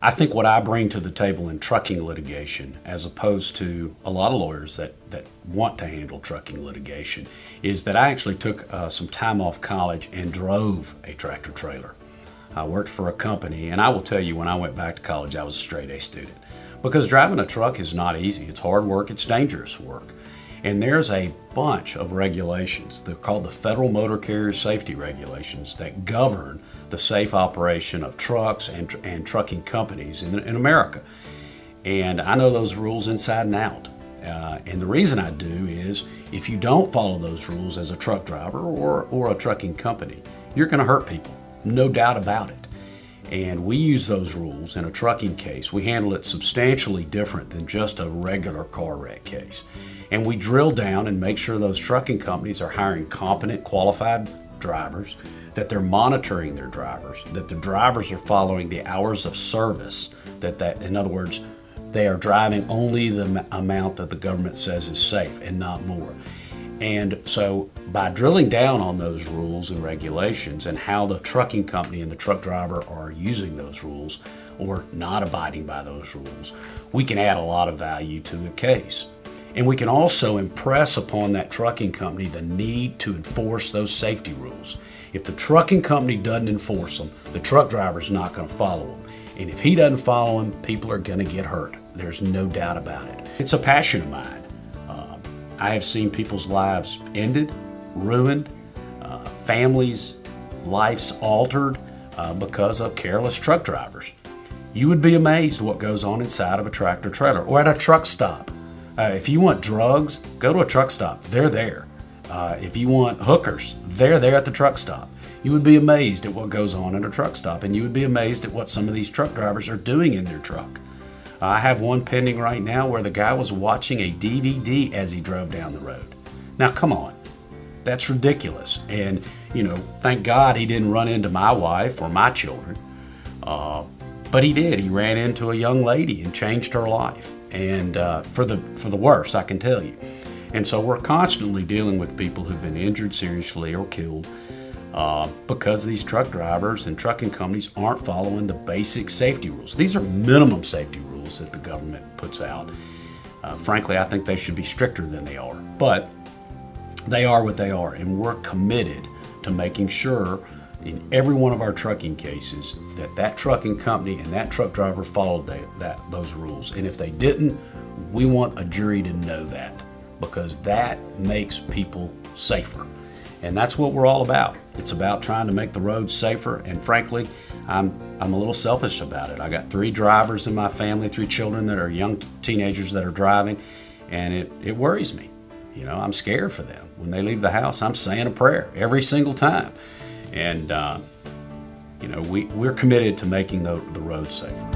I think what I bring to the table in trucking litigation, as opposed to a lot of lawyers that want to handle trucking litigation, is that I actually took some time off college and drove a tractor trailer. I worked for a company, and I will tell you, when I went back to college, I was a straight A student. Because driving a truck is not easy. It's hard work, it's dangerous work. And there's a bunch of regulations. They're called the Federal Motor Carrier Safety Regulations that govern the safe operation of trucks and trucking companies in America. And I know those rules inside and out. And the reason I do is, if you don't follow those rules as a truck driver or a trucking company, you're going to hurt people, no doubt about it. And we use those rules in a trucking case. We handle it substantially different than just a regular car wreck case. And we drill down and make sure those trucking companies are hiring competent, qualified drivers, that they're monitoring their drivers, that the drivers are following the hours of service, that in other words, they are driving only the amount that the government says is safe and not more. And so by drilling down on those rules and regulations and how the trucking company and the truck driver are using those rules or not abiding by those rules, we can add a lot of value to the case. And we can also impress upon that trucking company the need to enforce those safety rules. If the trucking company doesn't enforce them, the truck driver's not going to follow them. And if he doesn't follow them, people are going to get hurt. There's no doubt about it. It's a passion of mine. I have seen people's lives ended, ruined, families' lives altered because of careless truck drivers. You would be amazed what goes on inside of a tractor trailer or at a truck stop. If you want drugs, go to a truck stop. They're there. If you want hookers, they're there at the truck stop. You would be amazed at what goes on at a truck stop, and you would be amazed at what some of these truck drivers are doing in their truck. I have one pending right now where the guy was watching a DVD as he drove down the road. Now, come on. That's ridiculous. And, thank God he didn't run into my wife or my children. But he did. He ran into a young lady and changed her life. And for the worse, I can tell you. And so we're constantly dealing with people who've been injured seriously or killed because these truck drivers and trucking companies aren't following the basic safety rules. These are minimum safety rules that the government puts out. Frankly, I think they should be stricter than they are. But they are what they are, and we're committed to making sure in every one of our trucking cases that trucking company and that truck driver followed those rules. And if they didn't, we want a jury to know that, because that makes people safer. And that's what we're all about. It's about trying to make the roads safer. And frankly, I'm a little selfish about it. I got 3 drivers in my family, 3 children that are young teenagers that are driving, and it worries me. I'm scared for them. When they leave the house, I'm saying a prayer every single time. And we're committed to making the roads safer.